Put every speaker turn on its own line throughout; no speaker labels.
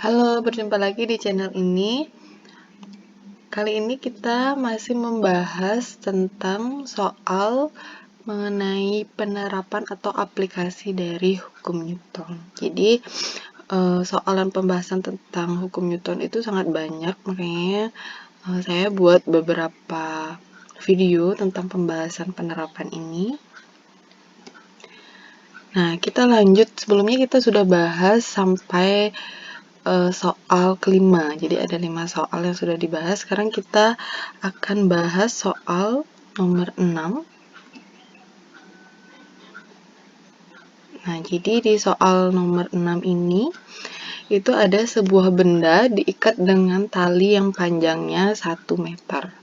Halo, berjumpa lagi di channel ini. Kali ini kita masih membahas tentang soal mengenai penerapan atau aplikasi dari hukum Newton. Jadi, soalan pembahasan tentang hukum Newton itu sangat banyak, makanya saya buat beberapa video tentang pembahasan penerapan ini. Nah, kita lanjut. Sebelumnya kita sudah bahas sampai soal kelima. Jadi ada 5 soal yang sudah dibahas. Sekarang kita akan bahas soal nomor 6. Nah, jadi di soal nomor 6 ini itu ada sebuah benda diikat dengan tali yang panjangnya 1 meter.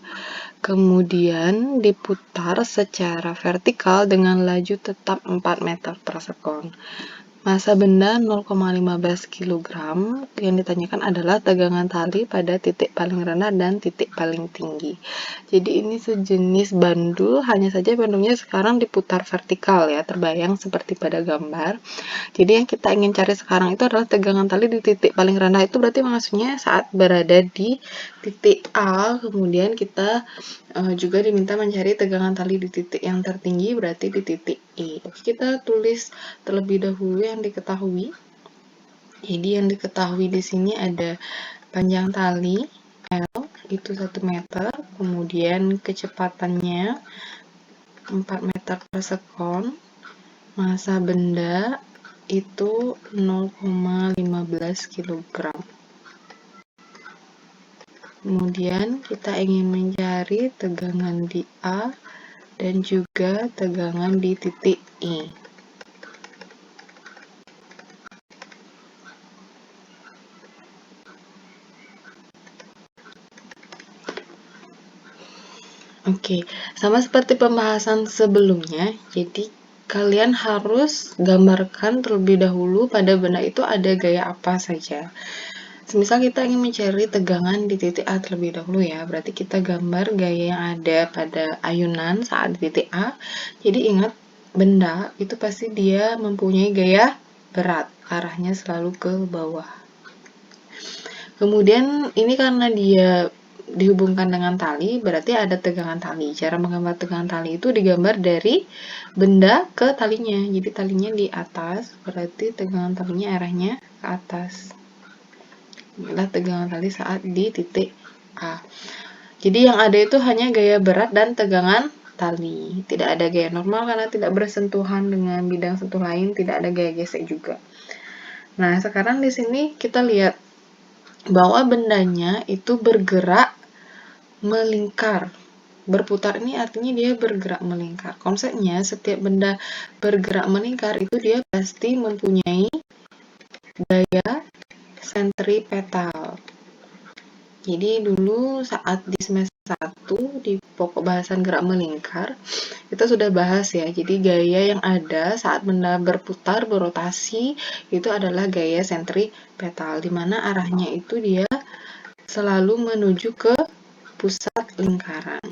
Kemudian diputar secara vertikal dengan laju tetap 4 meter per sekon. Massa benda 0,15 kg. Yang ditanyakan adalah tegangan tali pada titik paling rendah dan titik paling tinggi. Jadi ini sejenis bandul, hanya saja bandulnya sekarang diputar vertikal ya, terbayang seperti pada gambar. Jadi yang kita ingin cari sekarang itu adalah tegangan tali di titik paling rendah. Itu berarti maksudnya saat berada di titik A, kemudian kita juga diminta mencari tegangan tali di titik yang tertinggi, berarti di titik E. Oke, kita tulis terlebih dahulu yang diketahui. Jadi yang diketahui di sini ada panjang tali L itu 1 meter, kemudian kecepatannya 4 meter per sekon, massa benda itu 0,15 kg. Kemudian kita ingin mencari tegangan di A dan juga tegangan di titik E. Oke, sama seperti pembahasan sebelumnya, jadi kalian harus gambarkan terlebih dahulu pada benda itu ada gaya apa saja. Semisal kita ingin mencari tegangan di titik A terlebih dahulu ya, berarti kita gambar gaya yang ada pada ayunan saat di titik A. Jadi ingat, benda itu pasti dia mempunyai gaya berat, arahnya selalu ke bawah. Kemudian ini karena dia dihubungkan dengan tali, berarti ada tegangan tali. Cara menggambar tegangan tali itu digambar dari benda ke talinya. Jadi talinya di atas, berarti tegangan talinya arahnya ke atas. Inilah tegangan tali saat di titik A. Jadi yang ada itu hanya gaya berat dan tegangan tali. Tidak ada gaya normal karena tidak bersentuhan dengan bidang sentuh lain, tidak ada gaya gesek juga. Nah, sekarang di sini kita lihat bahwa bendanya itu bergerak melingkar. Berputar ini artinya dia bergerak melingkar. Konsepnya setiap benda bergerak melingkar itu dia pasti mempunyai gaya sentripetal. Jadi dulu saat di semester 1 di pokok bahasan gerak melingkar, kita sudah bahas ya. Jadi gaya yang ada saat benda berputar, berotasi, itu adalah gaya sentripetal, di mana arahnya itu dia selalu menuju ke pusat lingkaran.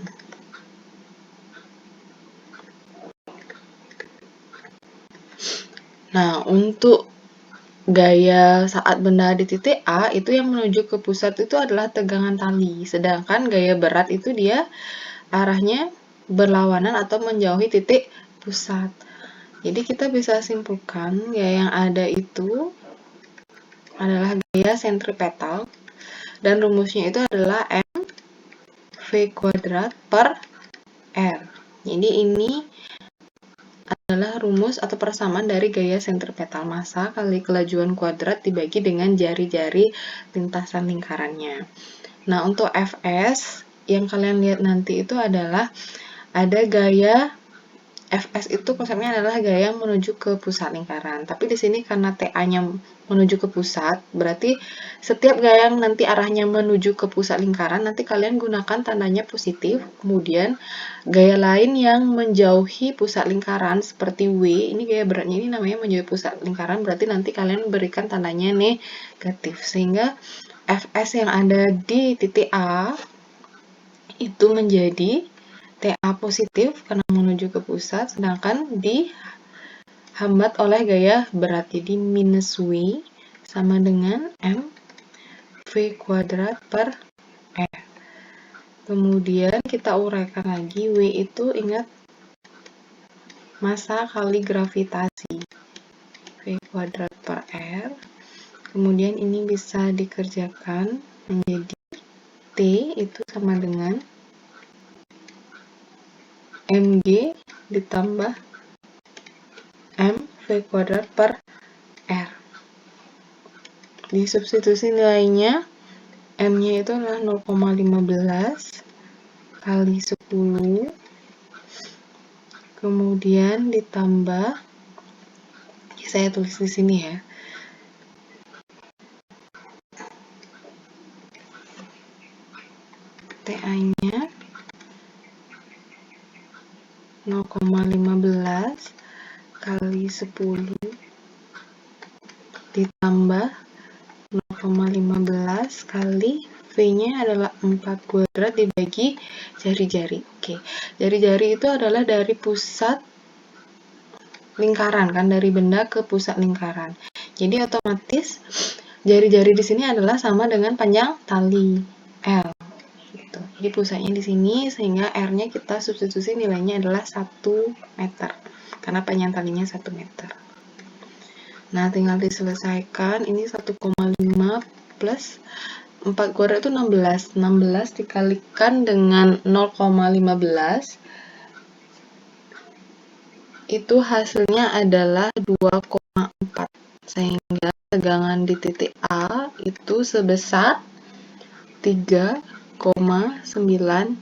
Nah, untuk gaya saat benda di titik A itu yang menuju ke pusat itu adalah tegangan tali, sedangkan gaya berat itu dia arahnya berlawanan atau menjauhi titik pusat. Jadi kita bisa simpulkan gaya yang ada itu adalah gaya sentripetal dan rumusnya itu adalah mv kuadrat per r. Jadi ini adalah rumus atau persamaan dari gaya sentripetal, massa kali kelajuan kuadrat dibagi dengan jari-jari lintasan lingkarannya. Nah, untuk Fs yang kalian lihat nanti itu adalah ada gaya Fs itu konsepnya adalah gaya menuju ke pusat lingkaran. Tapi di sini karena TA-nya menuju ke pusat, berarti setiap gaya yang nanti arahnya menuju ke pusat lingkaran, nanti kalian gunakan tandanya positif. Kemudian gaya lain yang menjauhi pusat lingkaran seperti W, ini gaya beratnya ini namanya menjauhi pusat lingkaran, berarti nanti kalian berikan tandanya negatif. Sehingga Fs yang ada di titik A itu menjadi TA positif karena menuju ke pusat, sedangkan dihambat oleh gaya berat. Jadi minus W sama dengan M V kuadrat per R. Kemudian kita uraikan lagi, W itu ingat massa kali gravitasi. V kuadrat per R. Kemudian ini bisa dikerjakan menjadi T itu sama dengan mg ditambah m V kuadrat per R. Disubstitusi nilainya, M-nya itu adalah 0,15 kali 10, kemudian ditambah, saya tulis di sini ya, TA-nya 0,15 kali 10 ditambah 0,15 kali V-nya adalah 4 kuadrat dibagi jari-jari. Oke, jari-jari itu adalah dari pusat lingkaran, kan, dari benda ke pusat lingkaran. Jadi otomatis jari-jari di sini adalah sama dengan panjang tali L. Gitu. Jadi pusatnya di sini, sehingga R-nya kita substitusi nilainya adalah 1 meter. Karena panjang talinya 1 meter. Nah, tinggal diselesaikan. Ini 1,5 plus 4 kuadrat itu 16. 16 dikalikan dengan 0,15. Itu hasilnya adalah 2,4. Sehingga tegangan di titik A itu sebesar 3,9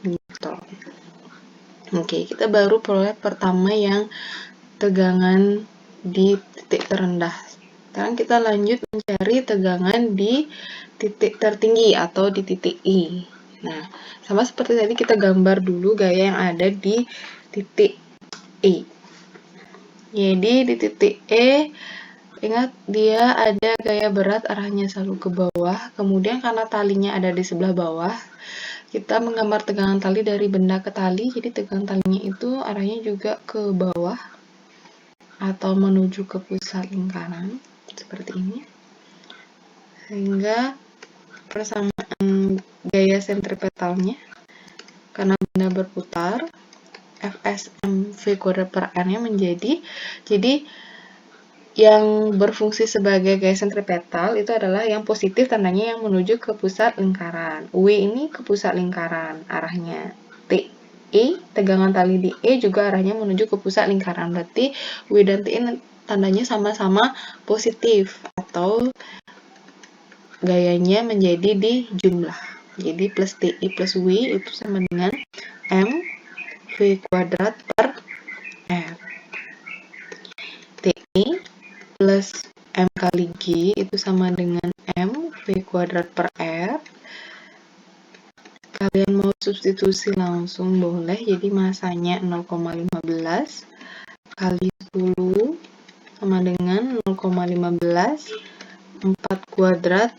Newton. Oke, kita baru peroleh pertama yang tegangan di titik terendah. Sekarang kita lanjut mencari tegangan di titik tertinggi atau di titik E. Nah, sama seperti tadi kita gambar dulu gaya yang ada di titik E. Jadi di titik E, ingat dia ada gaya berat arahnya selalu ke bawah. Kemudian karena talinya ada di sebelah bawah, kita menggambar tegangan tali dari benda ke tali. Jadi tegangan talinya itu arahnya juga ke bawah atau menuju ke pusat lingkaran seperti ini, sehingga persamaan gaya sentripetalnya karena benda berputar, Fsm V kuadrat per R-nya menjadi, jadi yang berfungsi sebagai gaya sentripetal itu adalah yang positif, tandanya yang menuju ke pusat lingkaran. W ini ke pusat lingkaran arahnya. T E, tegangan tali di E juga arahnya menuju ke pusat lingkaran. Berarti W dan T ini tandanya sama-sama positif atau gayanya menjadi di jumlah. Jadi plus TI plus W itu sama dengan M V kuadrat per R. TI plus M kali G itu sama dengan M V kuadrat per R. Kalian mau substitusi langsung boleh, jadi masanya 0,15 kali 10 sama dengan 0,15 4 kuadrat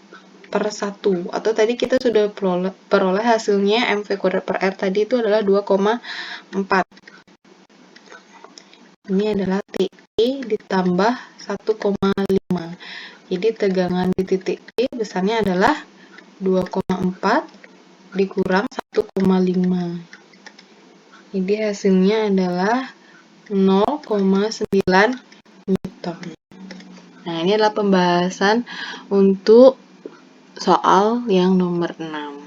per 1. Atau tadi kita sudah peroleh hasilnya MV kuadrat per R tadi itu adalah 2,4. Ini adalah TE ditambah 1,5. Jadi tegangan di titik E besarnya adalah 2,4 dikurang 1,5. Jadi hasilnya adalah 0,9 Newton. Nah, ini adalah pembahasan untuk soal yang nomor 6.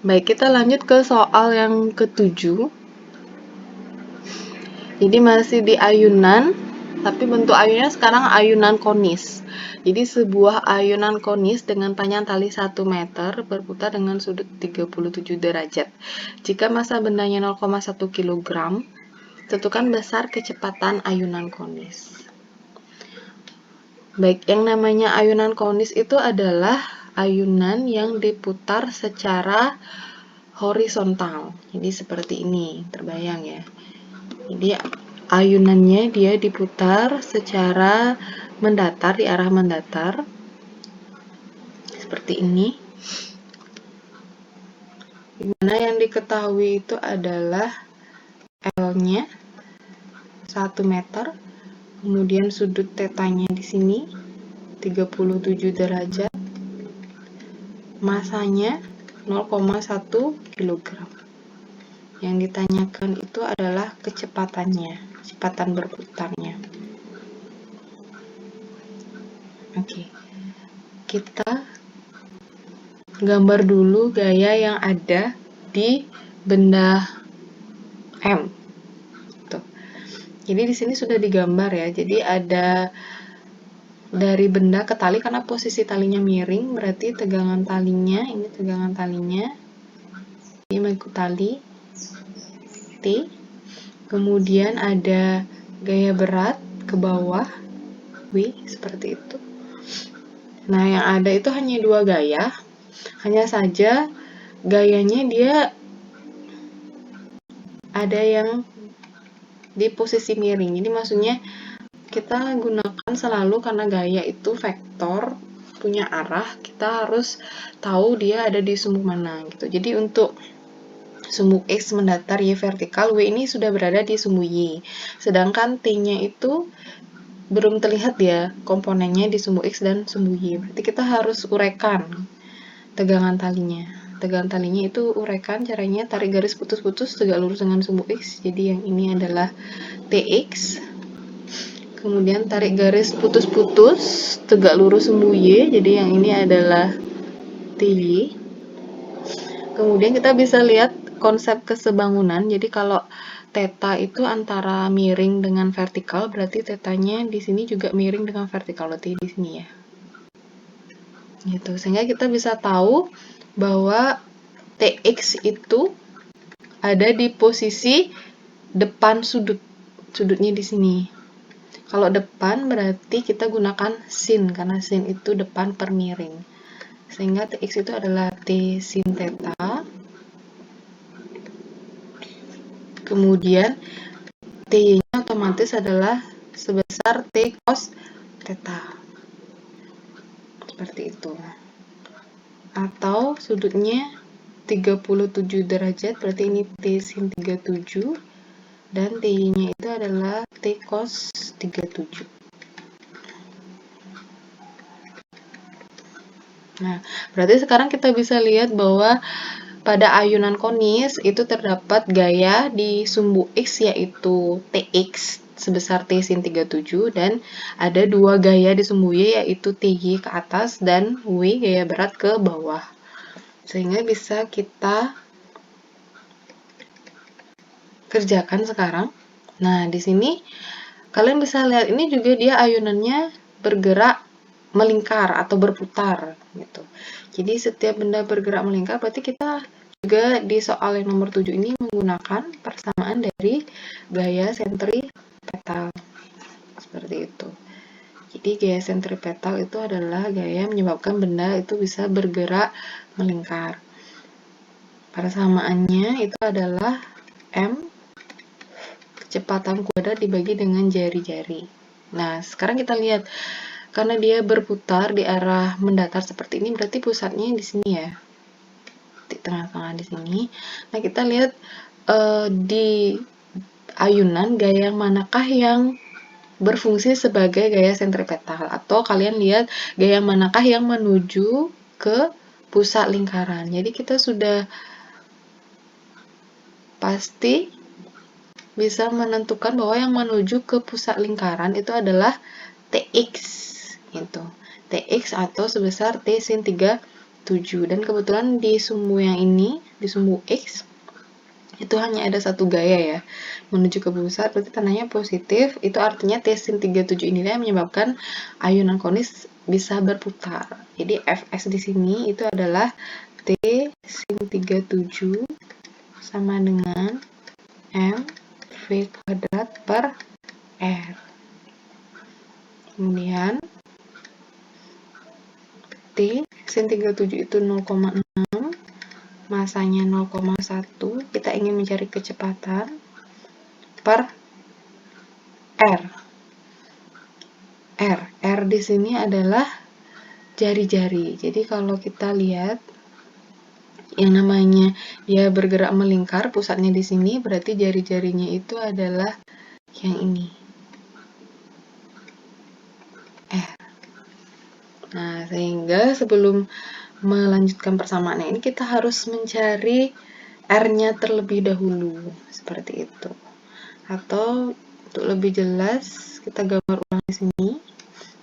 Baik, kita lanjut ke soal yang ke-7. Jadi masih di ayunan, tapi bentuk ayunnya sekarang ayunan konis. Jadi sebuah ayunan konis dengan panjang tali 1 meter berputar dengan sudut 37 derajat. Jika massa bendanya 0,1 kg, tentukan besar kecepatan ayunan konis. Baik, yang namanya ayunan konis itu adalah ayunan yang diputar secara horizontal. Jadi seperti ini, terbayang ya. Jadi ayunannya dia diputar secara mendatar, di arah mendatar. Seperti ini. Dimana yang diketahui itu adalah L-nya 1 meter, Kemudian sudut tetanya di sini 37 derajat. Masanya 0,1 kg. Yang ditanyakan itu adalah kecepatannya, kecepatan berputarnya. Oke. Kita gambar dulu gaya yang ada di benda M. Tuh. Jadi di sini sudah digambar ya. Jadi ada dari benda ke tali, karena posisi talinya miring, berarti tegangan talinya, ini tegangan talinya, ini mengikut tali T. Kemudian ada gaya berat ke bawah W, seperti itu. Nah, yang ada itu hanya dua gaya, hanya saja gayanya dia ada yang di posisi miring. Jadi maksudnya kita gunakan selalu, karena gaya itu vektor, punya arah, kita harus tahu dia ada di sumbu mana gitu. Jadi untuk sumbu X mendatar Y vertikal, W ini sudah berada di sumbu Y. Sedangkan T-nya itu belum terlihat ya komponennya di sumbu X dan sumbu Y. Berarti kita harus uraikan tegangan talinya. Tegangan talinya itu uraikan, caranya tarik garis putus-putus tegak lurus dengan sumbu X. Jadi yang ini adalah TX. Kemudian tarik garis putus-putus tegak lurus sumbu Y, jadi yang ini adalah TY. Kemudian kita bisa lihat konsep kesebangunan. Jadi kalau theta itu antara miring dengan vertikal, berarti tetanya di sini juga miring dengan vertikal, berarti di sini ya. Gitu. Sehingga kita bisa tahu bahwa TX itu ada di posisi depan sudut. Sudutnya di sini. Kalau depan berarti kita gunakan sin, karena sin itu depan per miring. Sehingga Tx itu adalah T sin theta. Kemudian T-nya otomatis adalah sebesar T cos theta. Seperti itu. Atau sudutnya 37 derajat, berarti ini T sin 37. Dan T-nya itu adalah T cos 37. Nah, berarti sekarang kita bisa lihat bahwa pada ayunan konis itu terdapat gaya di sumbu X, yaitu Tx sebesar T sin 37, dan ada dua gaya di sumbu Y, yaitu Ty ke atas dan W gaya berat ke bawah. Sehingga bisa kita kerjakan sekarang. Nah, di sini kalian bisa lihat ini juga dia ayunannya bergerak melingkar atau berputar gitu. Jadi setiap benda bergerak melingkar, berarti kita juga di soal yang nomor 7 ini menggunakan persamaan dari gaya sentripetal. Seperti itu. Jadi gaya sentripetal itu adalah gaya menyebabkan benda itu bisa bergerak melingkar. Persamaannya itu adalah M kecepatan kuadrat dibagi dengan jari-jari. Nah, sekarang kita lihat, karena dia berputar di arah mendatar seperti ini, berarti pusatnya di sini ya, di tengah-tengah di sini. Nah, kita lihat di ayunan gaya manakah yang berfungsi sebagai gaya sentripetal, atau kalian lihat gaya manakah yang menuju ke pusat lingkaran. Jadi kita sudah pasti bisa menentukan bahwa yang menuju ke pusat lingkaran itu adalah Tx gitu. Tx atau sebesar T sin 37. Dan kebetulan di sumbu yang ini, di sumbu X, itu hanya ada satu gaya ya, menuju ke pusat, berarti tandanya positif. Itu artinya T sin 37 inilah yang menyebabkan ayunan konis bisa berputar. Jadi Fs di sini itu adalah T sin 37 sama dengan M V kuadrat per R. Kemudian T sin 37 itu 0,6, masanya 0,1, kita ingin mencari kecepatan per R. R di sini adalah jari-jari. Jadi kalau kita lihat yang namanya dia bergerak melingkar, pusatnya di sini, berarti jari-jarinya itu adalah yang ini. R. Nah, sehingga sebelum melanjutkan persamaan ini kita harus mencari R-nya terlebih dahulu, seperti itu. Atau untuk lebih jelas kita gambar ulang di sini.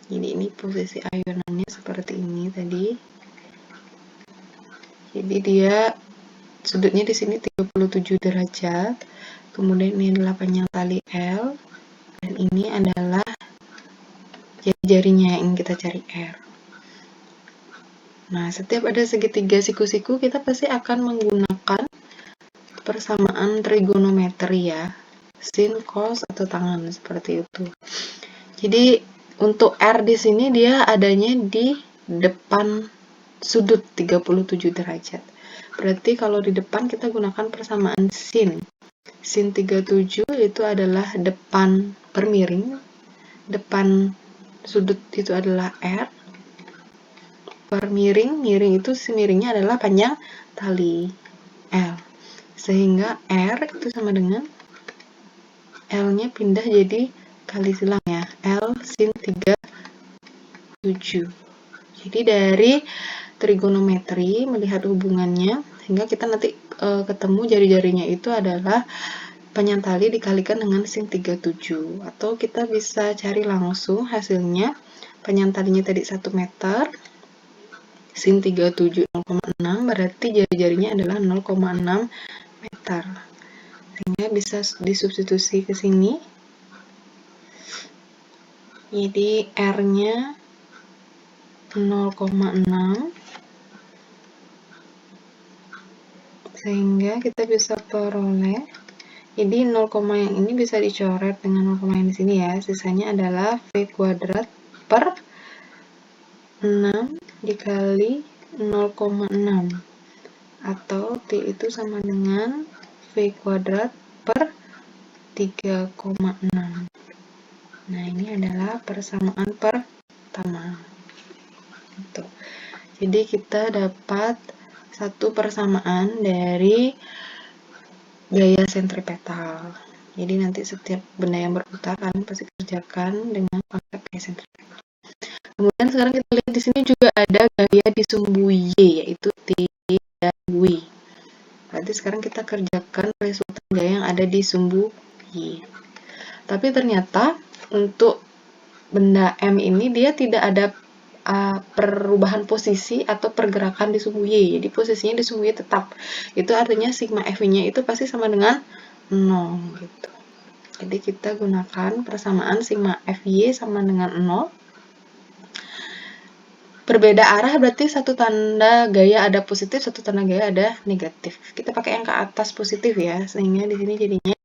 Jadi ini posisi ayunannya seperti ini tadi. Jadi dia sudutnya di sini 37 derajat. Kemudian ini adalah panjang tali L dan ini adalah jari-jarinya yang kita cari R. Nah, setiap ada segitiga siku-siku kita pasti akan menggunakan persamaan trigonometri ya. Sin, cos, atau tangan seperti itu. Jadi untuk R di sini dia adanya di depan sudut 37 derajat. Berarti kalau di depan kita gunakan persamaan sin. Sin 37 itu adalah depan per miring. Depan sudut itu adalah R. Per miring, miring itu miringnya adalah panjang tali L. Sehingga R itu sama dengan L-nya pindah jadi kali silang ya, L sin 37. Jadi dari trigonometri melihat hubungannya sehingga kita nanti ketemu jari-jarinya itu adalah panjang tali dikalikan dengan sin 37, atau kita bisa cari langsung hasilnya. Panjang talinya tadi 1 meter, sin 37 0,6, berarti jari-jarinya adalah 0,6 meter. Sehingga bisa disubstitusi ke sini. Jadi R-nya 0,6, sehingga kita bisa peroleh. Jadi 0, yang ini bisa dicoret dengan 0, yang di sini ya. Sisanya adalah V kuadrat per 6 dikali 0,6, atau T itu sama dengan V kuadrat per 3,6. Nah, ini adalah persamaan pertama. Jadi kita dapat satu persamaan dari gaya sentripetal. Jadi nanti setiap benda yang berputar kalian pasti kerjakan dengan konsep gaya sentripetal. Kemudian sekarang kita lihat di sini juga ada gaya di sumbu Y, yaitu T dan W. Berarti sekarang kita kerjakan resultan gaya yang ada di sumbu Y. Tapi ternyata untuk benda M ini dia tidak ada perubahan posisi atau pergerakan di sumbu Y. Jadi posisinya di sumbu Y tetap. Itu artinya sigma F-nya itu pasti sama dengan 0 gitu. Jadi kita gunakan persamaan sigma Fy sama dengan 0. Berbeda arah berarti satu tanda gaya ada positif, satu tanda gaya ada negatif. Kita pakai yang ke atas positif ya, sehingga di sini jadinya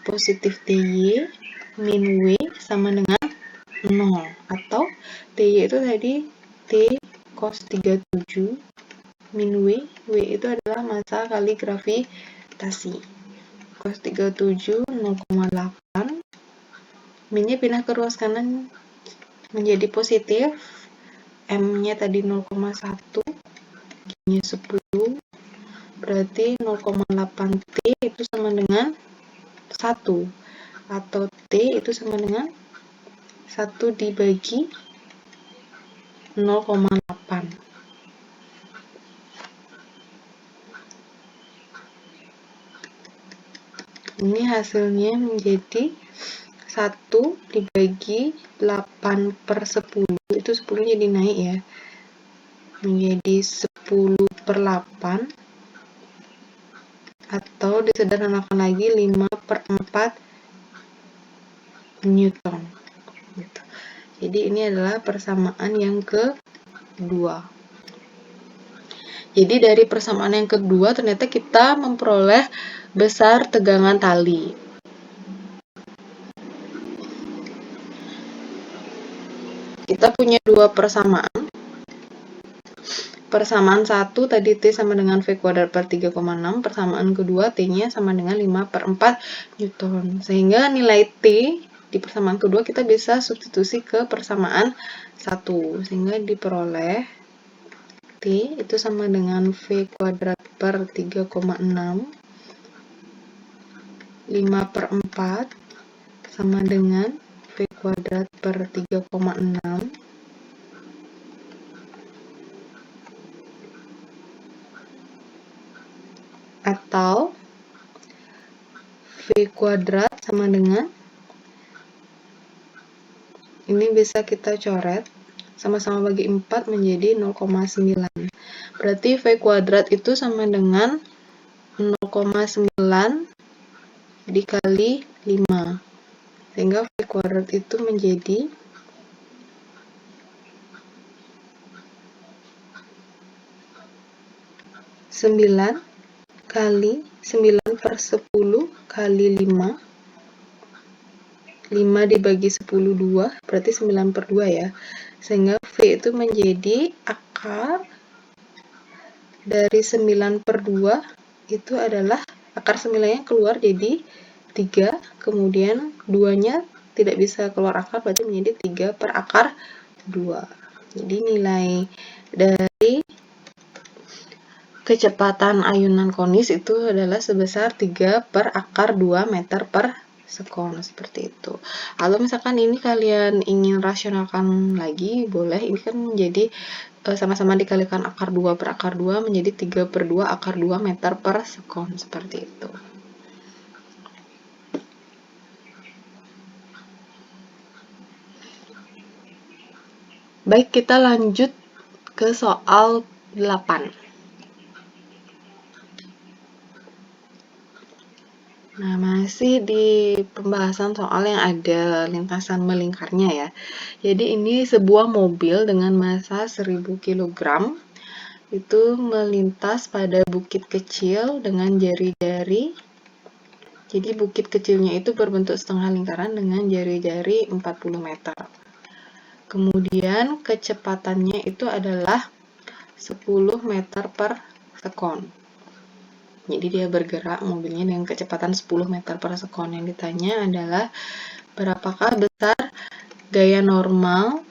positif Ty min W sama dengan 0, atau Ty itu tadi T cos 37 min W. W itu adalah massa kali gravitasi. Cos 37 0,8, min-nya pindah ke ruas kanan menjadi positif, M-nya tadi 0,1, G-nya 10, berarti 0,8 T itu sama dengan 1, atau T itu sama dengan 1 dibagi 0,8. Ini hasilnya menjadi 1 dibagi 8 per 10, itu 10 jadi naik ya, menjadi 10 per 8, atau disederhanakan lagi 5 per 4 Newton gitu. Jadi ini adalah persamaan yang kedua. Jadi dari persamaan yang kedua ternyata kita memperoleh besar tegangan tali. Kita punya dua persamaan. Persamaan satu tadi T sama dengan V kuadrat per 3,6. Persamaan kedua T-nya sama dengan 5 per 4 Newton. Sehingga nilai T di persamaan kedua kita bisa substitusi ke persamaan satu. Sehingga diperoleh T itu sama dengan V kuadrat per 3,6. 5 per 4 sama dengan V kuadrat per 3,6 atau V kuadrat sama dengan, ini bisa kita coret, sama-sama bagi 4 menjadi 0,9. Berarti V kuadrat itu sama dengan 0,9 dikali 5. Sehingga V kuadrat itu menjadi 9 kali 9 per 10 kali 5. 5 dibagi 10 2, berarti 9 per 2 ya. Sehingga V itu menjadi akar dari 9 per 2 itu adalah akar 9-nya keluar jadi 3, kemudian 2-nya tidak bisa keluar akar, berarti menjadi 3 per akar 2. Jadi nilai dari kecepatan ayunan konis itu adalah sebesar 3 per akar 2 meter per sekon, seperti itu. Kalau misalkan ini kalian ingin rasionalkan lagi, boleh. Ini kan menjadi sama-sama dikalikan akar 2 per akar 2 menjadi 3 per 2 akar 2 meter per sekon, seperti itu. Baik, kita lanjut ke soal 8. Nah, masih di pembahasan soal yang ada lintasan melingkarnya ya. Jadi ini sebuah mobil dengan massa 1000 kg itu melintas pada bukit kecil dengan jari-jari. Jadi bukit kecilnya itu berbentuk setengah lingkaran dengan jari-jari 40 meter. Kemudian kecepatannya itu adalah 10 meter per sekon. Jadi dia bergerak mobilnya dengan kecepatan 10 meter per sekon. Yang ditanya adalah berapakah besar gaya normal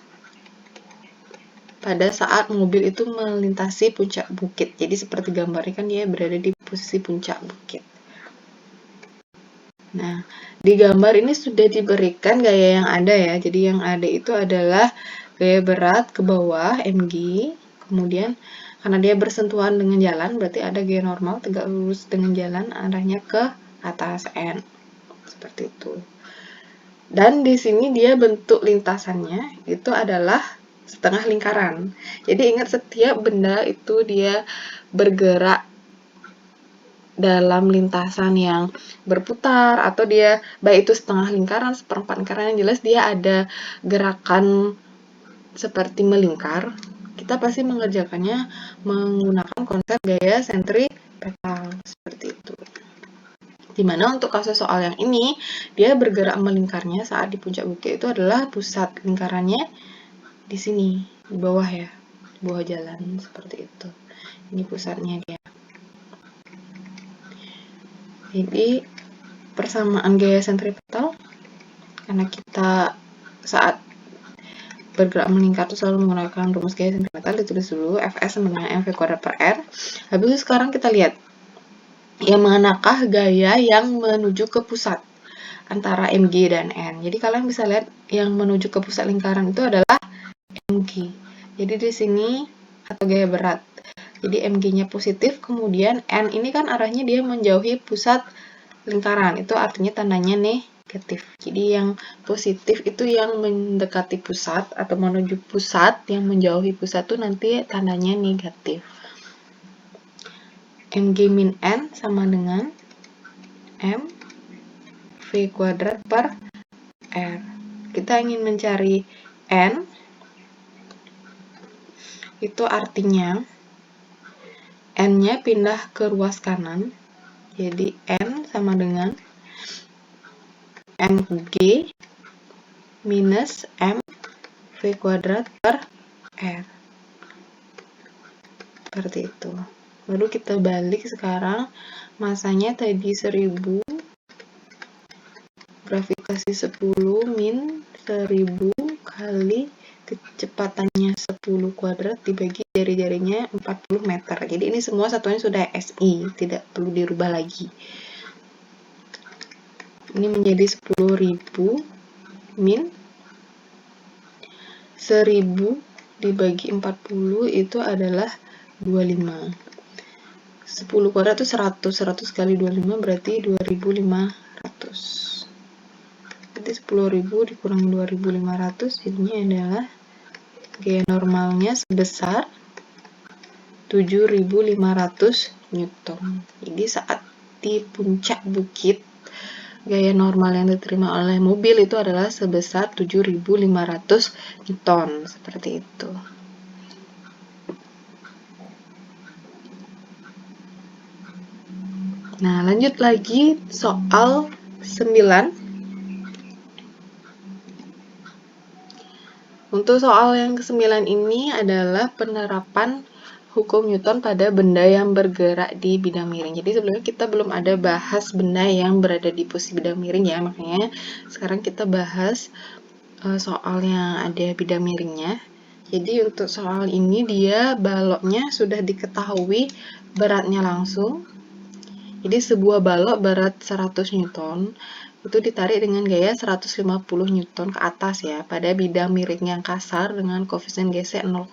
pada saat mobil itu melintasi puncak bukit. Jadi seperti gambarnya kan dia berada di posisi puncak bukit. Nah, di gambar ini sudah diberikan gaya yang ada ya. Jadi yang ada itu adalah gaya berat ke bawah mg, kemudian karena dia bersentuhan dengan jalan, berarti ada gaya normal tegak lurus dengan jalan arahnya ke atas N. Seperti itu. Dan di sini dia bentuk lintasannya itu adalah setengah lingkaran. Jadi ingat setiap benda itu dia bergerak dalam lintasan yang berputar atau dia baik itu setengah lingkaran, seperempat lingkaran, yang jelas dia ada gerakan seperti melingkar. Kita pasti mengerjakannya menggunakan konsep gaya sentripetal, seperti itu. Dimana untuk kasus soal yang ini, dia bergerak melingkarnya saat di puncak bukit itu adalah pusat lingkarannya di sini, di bawah ya, di bawah jalan, seperti itu. Ini pusatnya dia. Jadi, persamaan gaya sentripetal, karena kita saat bergerak melingkar itu selalu menggunakan rumus gaya sentripetal, ditulis dulu Fs sama dengan mv kuadrat per r. Habis itu sekarang kita lihat yang manakah gaya yang menuju ke pusat antara mg dan n. Jadi kalian bisa lihat yang menuju ke pusat lingkaran itu adalah mg. Jadi di sini atau gaya berat. Jadi mg-nya positif, kemudian n ini kan arahnya dia menjauhi pusat lingkaran. Itu artinya tandanya negatif. Jadi yang positif itu yang mendekati pusat atau menuju pusat, yang menjauhi pusat itu nanti tandanya negatif. mg min n sama dengan m v kuadrat per r. Kita ingin mencari n, itu artinya n-nya pindah ke ruas kanan. Jadi n sama dengan mg minus m v kuadrat per r. Seperti itu. Lalu kita balik sekarang, masanya tadi 1000, grafikasi 10 min 1000 kali kecepatannya 10 kuadrat dibagi jari-jarinya 40 meter. Jadi ini semua satuannya sudah SI, tidak perlu dirubah lagi. Ini menjadi 10.000 min 1000 dibagi 40 itu adalah 25. 10 kuadrat itu 100. 100 kali 25 berarti 2500. Berarti 10.000 dikurangi 2500 jadinya adalah gaya normalnya sebesar 7.500 Newton. Jadi saat di puncak bukit, gaya normal yang diterima oleh mobil itu adalah sebesar 7.500 Newton. Seperti itu. Nah, lanjut lagi soal 9. Untuk soal yang ke-9 ini adalah penerapan hukum Newton pada benda yang bergerak di bidang miring. Jadi sebelumnya kita belum ada bahas benda yang berada di posisi bidang miring ya, makanya sekarang kita bahas soal yang ada bidang miringnya. Jadi untuk soal ini dia baloknya sudah diketahui beratnya langsung. Jadi sebuah balok berat 100 Newton itu ditarik dengan gaya 150 Newton ke atas ya pada bidang miring yang kasar dengan koefisien Gc 0,1.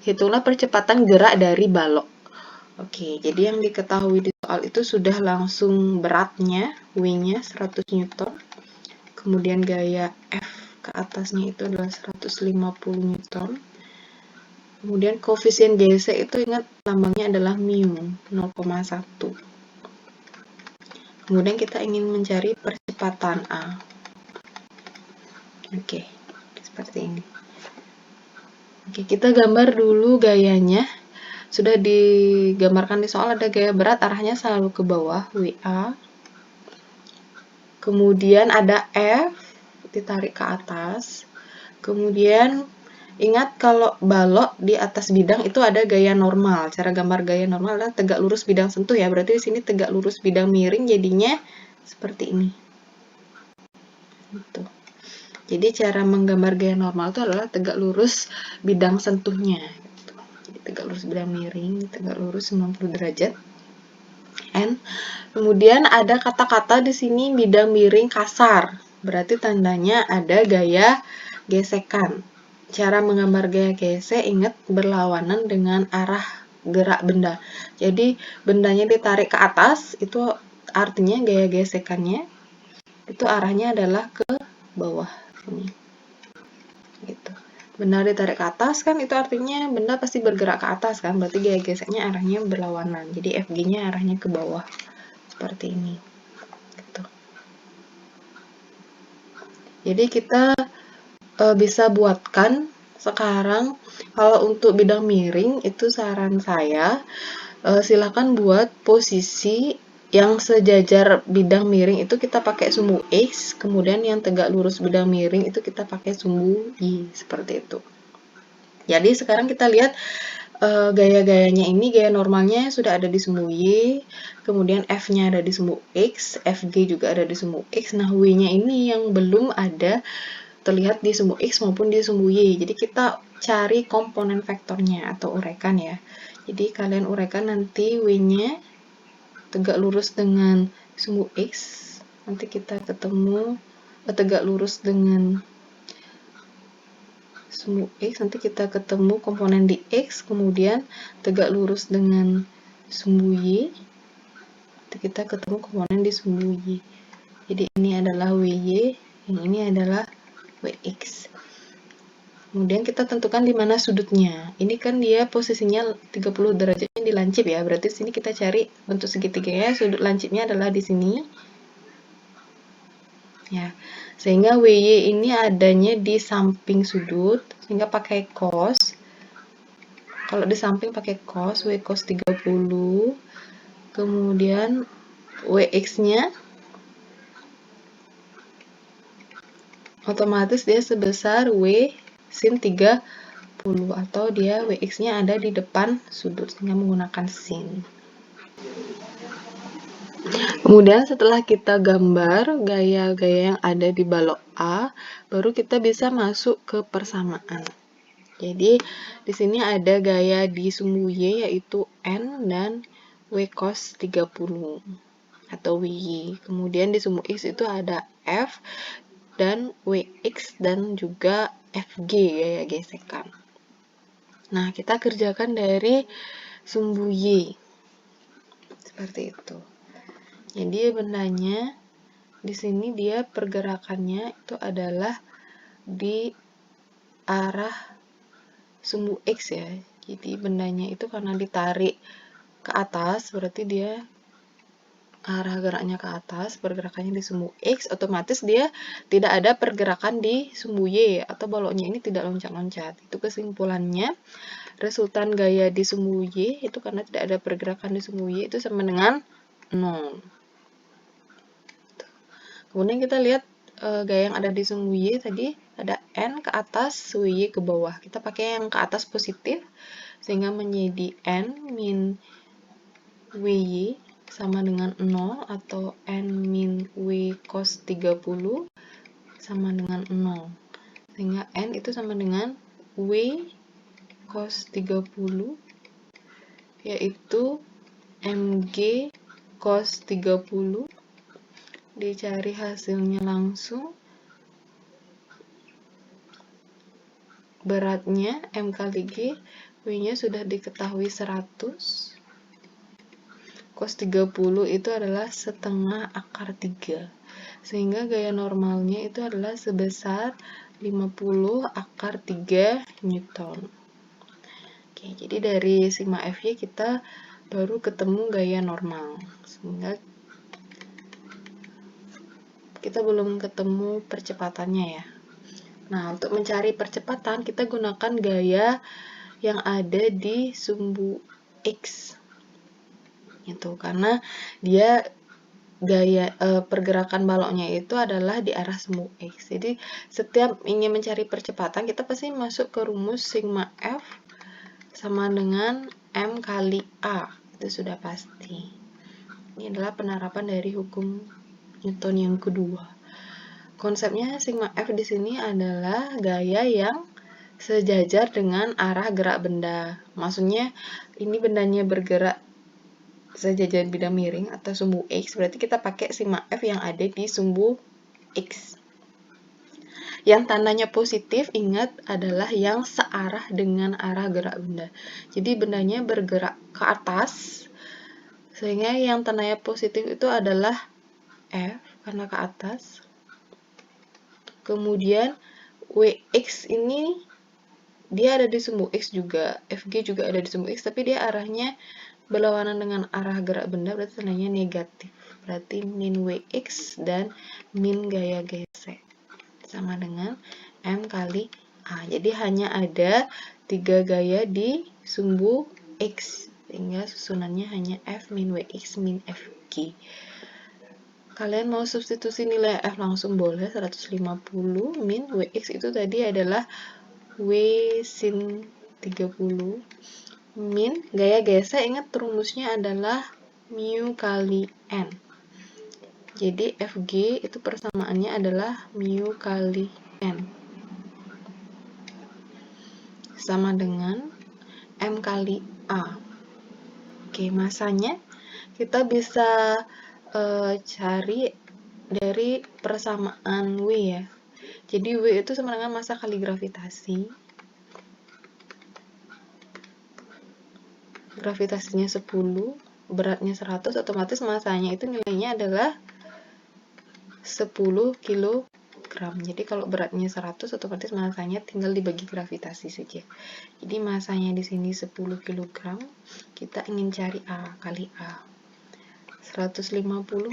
Hitunglah percepatan gerak dari balok. Oke, jadi yang diketahui di soal itu sudah langsung beratnya, W-nya 100 Newton. Kemudian gaya F ke atasnya itu adalah 150 Newton. Kemudian koefisien Gc itu ingat lambangnya adalah mu 0,1. Kemudian kita ingin mencari percepatan A. Oke, seperti ini. Oke, kita gambar dulu gayanya. Sudah digambarkan di soal ada gaya berat arahnya selalu ke bawah, WA. Kemudian ada F, ditarik ke atas. Kemudian ingat kalau balok di atas bidang itu ada gaya normal. Cara gambar gaya normal adalah tegak lurus bidang sentuh ya. Berarti di sini tegak lurus bidang miring jadinya seperti ini. Gitu. Jadi cara menggambar gaya normal itu adalah tegak lurus bidang sentuhnya. Gitu. Jadi tegak lurus bidang miring, tegak lurus 90 derajat. N. Kemudian ada kata-kata di sini bidang miring kasar. Berarti tandanya ada gaya gesekan. Cara menggambar gaya gesek ingat berlawanan dengan arah gerak benda. Jadi bendanya ditarik ke atas, itu artinya gaya gesekannya itu arahnya adalah ke bawah ini. Gitu. Benda ditarik ke atas kan itu artinya benda pasti bergerak ke atas kan, berarti gaya geseknya arahnya berlawanan. Jadi FG-nya arahnya ke bawah. Seperti ini. Gitu. Jadi kita bisa buatkan sekarang kalau untuk bidang miring itu saran saya silakan buat posisi yang sejajar bidang miring itu kita pakai sumbu X, kemudian yang tegak lurus bidang miring itu kita pakai sumbu Y, seperti itu. Jadi sekarang kita lihat gaya-gayanya ini, gaya normalnya sudah ada di sumbu Y, kemudian F-nya ada di sumbu X, FG juga ada di sumbu X, nah W-nya ini yang belum ada terlihat di sumbu X maupun di sumbu Y. Jadi kita cari komponen vektornya atau urekan ya. Jadi kalian urekan nanti W-nya tegak lurus dengan sumbu X, nanti kita ketemu tegak lurus dengan sumbu X, nanti kita ketemu komponen di X, kemudian tegak lurus dengan sumbu Y, nanti kita ketemu komponen di sumbu Y. Jadi ini adalah WY, yang ini adalah WX. Kemudian kita tentukan di mana sudutnya. Ini kan dia posisinya 30 derajatnya di lancip ya, berarti sini kita cari bentuk segitiganya, sudut lancipnya adalah di sini. Ya, sehingga WY ini adanya di samping sudut, sehingga pakai cos. Kalau di samping pakai cos, W cos 30. Kemudian WX-nya otomatis dia sebesar W sin 30 atau dia WX-nya ada di depan sudut sehingga menggunakan sin. Kemudian setelah kita gambar gaya-gaya yang ada di balok A, baru kita bisa masuk ke persamaan. Jadi di sini ada gaya di sumbu Y yaitu N dan W cos 30 atau WY. Kemudian di sumbu X itu ada F dan WX dan juga FG gaya gesekan. Nah, kita kerjakan dari sumbu Y. Seperti itu. Jadi bendanya di sini dia pergerakannya itu adalah di arah sumbu X ya. Jadi bendanya itu karena ditarik ke atas, berarti dia arah geraknya ke atas, pergerakannya di sumbu X, otomatis dia tidak ada pergerakan di sumbu Y, atau baloknya ini tidak loncat-loncat. Itu kesimpulannya, resultan gaya di sumbu Y itu karena tidak ada pergerakan di sumbu Y itu sama dengan 0. Kemudian kita lihat gaya yang ada di sumbu Y tadi ada N ke atas, Y ke bawah. Kita pakai yang ke atas positif, sehingga menjadi N min WY sama dengan 0, atau N min W cos 30 sama dengan 0. Sehingga N itu sama dengan W cos 30, yaitu MG cos 30. Dicari hasilnya langsung. Beratnya M kali G, W-nya sudah diketahui 100. Cos 30 itu adalah setengah akar 3. Sehingga gaya normalnya itu adalah sebesar 50 akar 3 Newton. Oke, jadi dari sigma Fy kita baru ketemu gaya normal. Sehingga kita belum ketemu percepatannya ya. Nah, untuk mencari percepatan kita gunakan gaya yang ada di sumbu X. Itu karena dia gaya pergerakan baloknya itu adalah di arah sumbu X. Jadi setiap ingin mencari percepatan kita pasti masuk ke rumus sigma F sama dengan M kali A. Itu sudah pasti. Ini adalah penerapan dari hukum Newton yang kedua. Konsepnya sigma F di sini adalah gaya yang sejajar dengan arah gerak benda. Maksudnya ini bendanya bergerak sejajar bidang miring atau sumbu X, berarti kita pakai sigma F yang ada di sumbu X. Yang tandanya positif, ingat, adalah yang searah dengan arah gerak benda. Jadi bendanya bergerak ke atas, sehingga yang tandanya positif itu adalah F karena ke atas. Kemudian WX ini dia ada di sumbu X juga, FG juga ada di sumbu X, tapi dia arahnya berlawanan dengan arah gerak benda, berarti tandanya negatif. Berarti min WX dan min gaya gesek sama dengan M kali A. Jadi hanya ada 3 gaya di sumbu X, sehingga susunannya hanya F min WX min FG. Kalian mau substitusi nilai F langsung boleh, 150 min WX itu tadi adalah W sin 30 min gaya gesek, ingat rumusnya adalah mu kali N. Jadi FG itu persamaannya adalah mu kali N sama dengan M kali A. Oke, masanya kita bisa cari dari persamaan W ya. Jadi W itu sama dengan massa kali gravitasi. Gravitasinya 10, beratnya 100, otomatis massanya itu nilainya adalah 10 kg. Jadi kalau beratnya 100, otomatis massanya tinggal dibagi gravitasi saja. Jadi massanya di sini 10 kg. Kita ingin cari A kali A. 150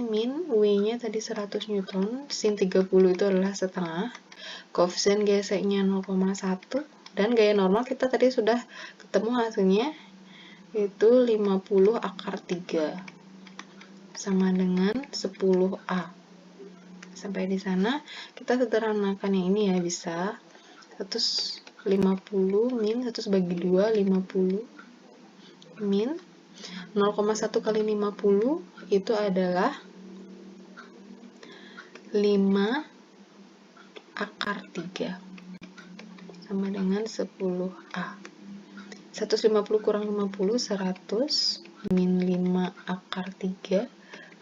min W-nya tadi 100 Newton, sin 30 itu adalah setengah. Koefisien geseknya 0,1 dan gaya normal kita tadi sudah ketemu hasilnya, itu 50 akar 3 sama dengan 10A. Sampai di sana kita sederhanakan yang ini ya, bisa 150 min 100 bagi 2, 50 min 0,1 kali 50 itu adalah 5 akar 3 sama dengan 10A. 150 kurang 50, 100 min 5 akar 3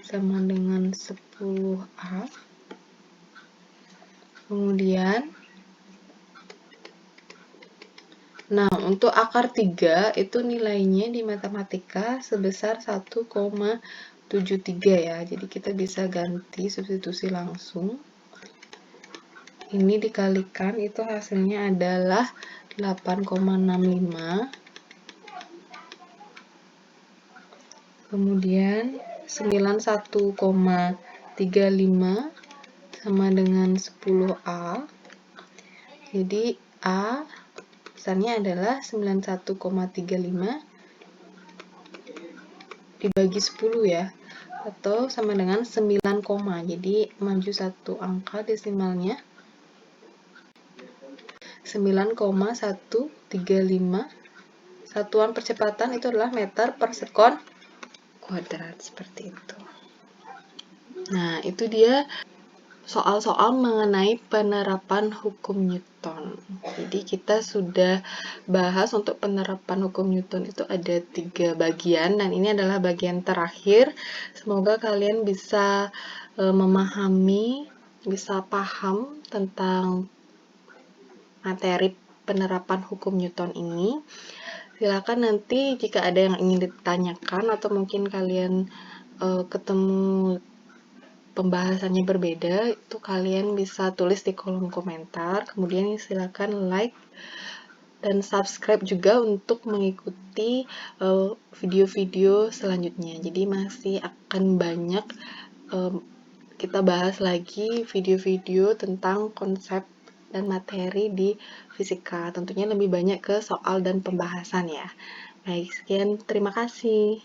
sama dengan 10A. Kemudian Nah, untuk akar 3 itu nilainya di matematika sebesar 1,73 ya. Jadi kita bisa ganti substitusi langsung. Ini dikalikan itu hasilnya adalah 8,65. Kemudian 91,35 sama dengan 10A. Jadi A besarnya adalah 91,35 dibagi 10 ya, atau sama dengan 9, jadi maju satu angka desimalnya 9,135. Satuan percepatan itu adalah meter per sekon kuadrat, seperti itu. Nah, itu dia soal-soal mengenai penerapan hukum Newton. Jadi kita sudah bahas untuk penerapan hukum Newton itu ada 3 bagian, dan ini adalah bagian terakhir. Semoga kalian bisa memahami, bisa paham tentang materi penerapan hukum Newton ini. Silakan nanti jika ada yang ingin ditanyakan atau mungkin kalian ketemu pembahasannya berbeda, itu kalian bisa tulis di kolom komentar. Kemudian silakan like dan subscribe juga untuk mengikuti video-video selanjutnya. Jadi masih akan banyak kita bahas lagi video-video tentang konsep dan materi di fisika. Tentunya lebih banyak ke soal dan pembahasan ya. Baik, sekian. Terima kasih.